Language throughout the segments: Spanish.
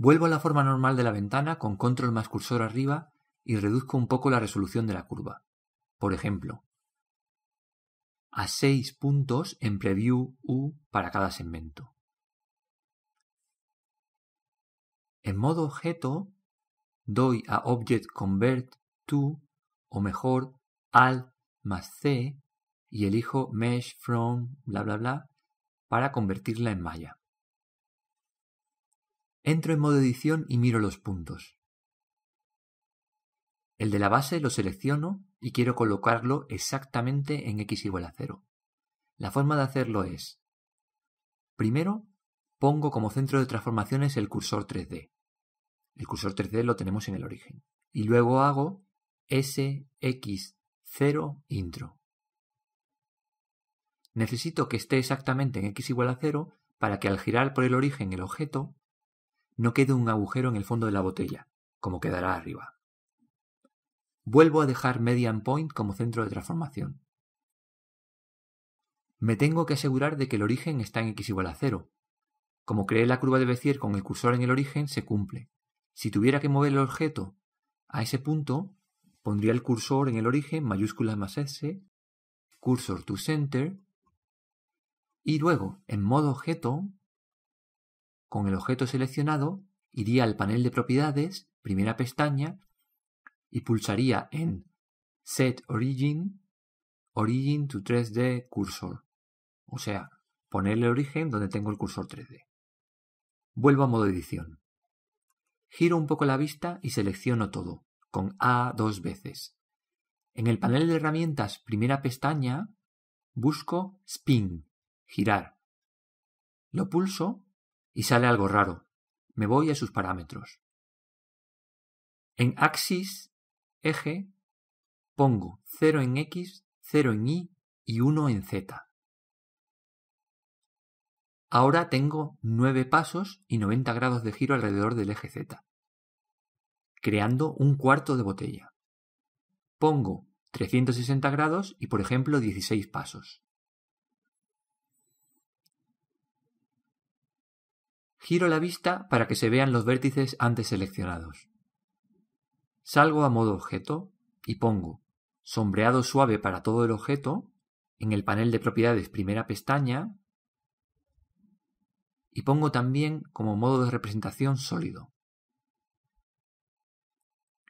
Vuelvo a la forma normal de la ventana con control más cursor arriba y reduzco un poco la resolución de la curva. Por ejemplo, a 6 puntos en preview U para cada segmento. En modo objeto, doy a Object Convert to, o mejor, Alt más C, y elijo Mesh from bla bla bla para convertirla en malla. Entro en modo edición y miro los puntos. El de la base lo selecciono y quiero colocarlo exactamente en x igual a 0. La forma de hacerlo es: primero, pongo como centro de transformaciones el cursor 3D. El cursor 3D lo tenemos en el origen. Y luego hago SX0 intro. Necesito que esté exactamente en x igual a 0 para que al girar por el origen el objeto no quede un agujero en el fondo de la botella, como quedará arriba. Vuelvo a dejar Median Point como centro de transformación. Me tengo que asegurar de que el origen está en x igual a 0. Como creé la curva de Bézier con el cursor en el origen, se cumple. Si tuviera que mover el objeto a ese punto, pondría el cursor en el origen, mayúscula más S, cursor to center, y luego, en modo objeto, con el objeto seleccionado, iría al panel de propiedades, primera pestaña, y pulsaría en Set Origin, Origin to 3D Cursor, o sea, poner el origen donde tengo el cursor 3D. Vuelvo a modo edición. Giro un poco la vista y selecciono todo, con A 2 veces. En el panel de herramientas, primera pestaña, busco Spin, girar. Lo pulso y sale algo raro. Me voy a sus parámetros. En Axis, eje, pongo 0 en X, 0 en Y y 1 en Z. Ahora tengo 9 pasos y 90 grados de giro alrededor del eje Z, creando un cuarto de botella. Pongo 360 grados y, por ejemplo, 16 pasos. Giro la vista para que se vean los vértices antes seleccionados. Salgo a modo objeto y pongo sombreado suave para todo el objeto en el panel de propiedades primera pestaña y pongo también como modo de representación sólido.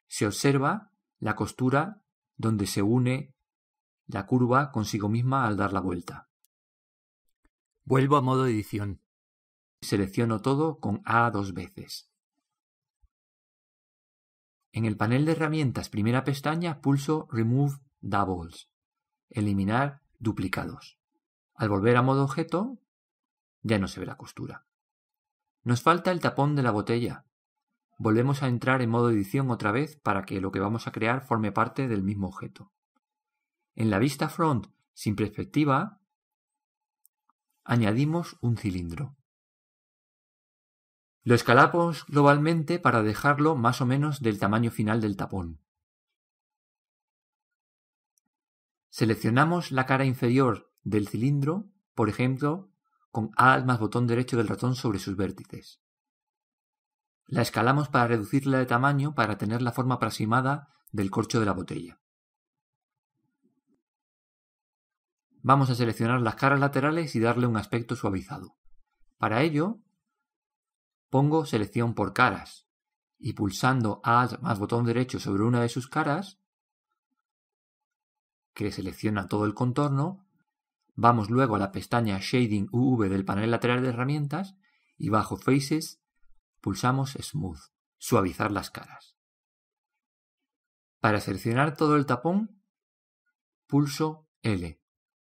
Se observa la costura donde se une la curva consigo misma al dar la vuelta. Vuelvo a modo edición. Selecciono todo con A 2 veces. En el panel de herramientas primera pestaña pulso Remove Doubles, eliminar duplicados. Al volver a modo objeto, ya no se ve la costura. Nos falta el tapón de la botella. Volvemos a entrar en modo edición otra vez para que lo que vamos a crear forme parte del mismo objeto. En la vista front sin perspectiva, añadimos un cilindro. Lo escalamos globalmente para dejarlo más o menos del tamaño final del tapón. Seleccionamos la cara inferior del cilindro, por ejemplo, con Alt más botón derecho del ratón sobre sus vértices. La escalamos para reducirla de tamaño para tener la forma aproximada del corcho de la botella. Vamos a seleccionar las caras laterales y darle un aspecto suavizado. Para ello, pongo selección por caras y pulsando Alt más botón derecho sobre una de sus caras, que selecciona todo el contorno, vamos luego a la pestaña Shading UV del panel lateral de herramientas y bajo Faces pulsamos Smooth, suavizar las caras. Para seleccionar todo el tapón, pulso L,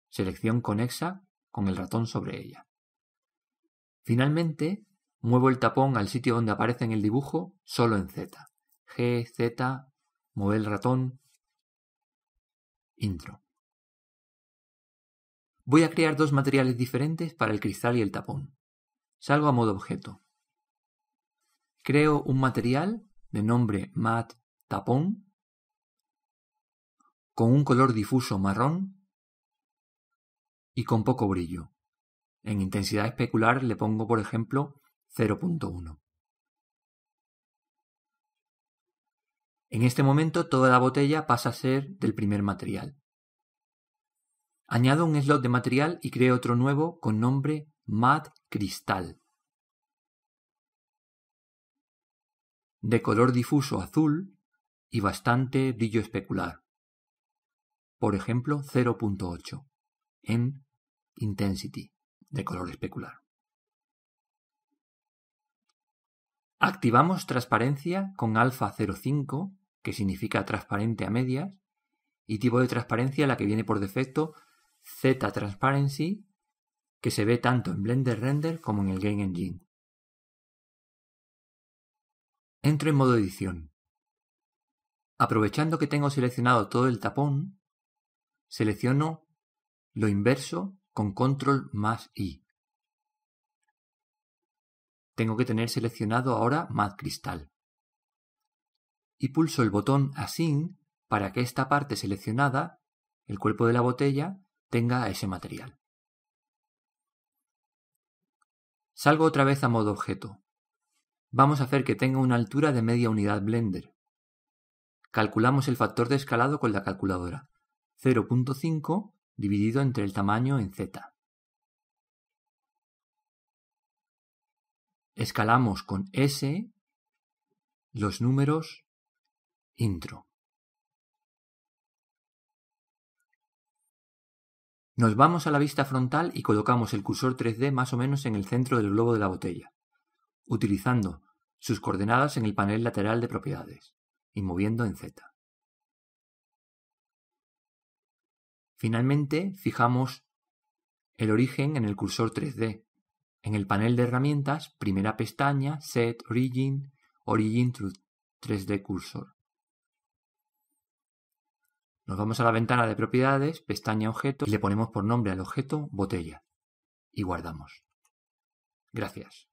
selección conexa con el ratón sobre ella. Finalmente, muevo el tapón al sitio donde aparece en el dibujo solo en Z. G, Z, mover el ratón, intro. Voy a crear dos materiales diferentes para el cristal y el tapón. Salgo a modo objeto. Creo un material de nombre Matte Tapón con un color difuso marrón y con poco brillo. En intensidad especular le pongo, por ejemplo, 0.1. En este momento toda la botella pasa a ser del primer material. Añado un slot de material y creo otro nuevo con nombre Matte Crystal. De color difuso azul y bastante brillo especular. Por ejemplo 0.8 en Intensity de color especular. Activamos transparencia con alfa 0.5, que significa transparente a medias, y tipo de transparencia la que viene por defecto, Z Transparency, que se ve tanto en Blender Render como en el Game Engine. Entro en modo edición. Aprovechando que tengo seleccionado todo el tapón, selecciono lo inverso con Control más I. Tengo que tener seleccionado ahora Matte Crystal. Y pulso el botón Assign para que esta parte seleccionada, el cuerpo de la botella, tenga ese material. Salgo otra vez a modo objeto. Vamos a hacer que tenga una altura de media unidad Blender. Calculamos el factor de escalado con la calculadora. 0.5 dividido entre el tamaño en Z. Escalamos con S los números intro. Nos vamos a la vista frontal y colocamos el cursor 3D más o menos en el centro del globo de la botella, utilizando sus coordenadas en el panel lateral de propiedades y moviendo en Z. Finalmente, fijamos el origen en el cursor 3D. En el panel de herramientas, primera pestaña, Set Origin, Origin to 3D Cursor. Nos vamos a la ventana de propiedades, pestaña objeto, y le ponemos por nombre al objeto botella. Y guardamos. Gracias.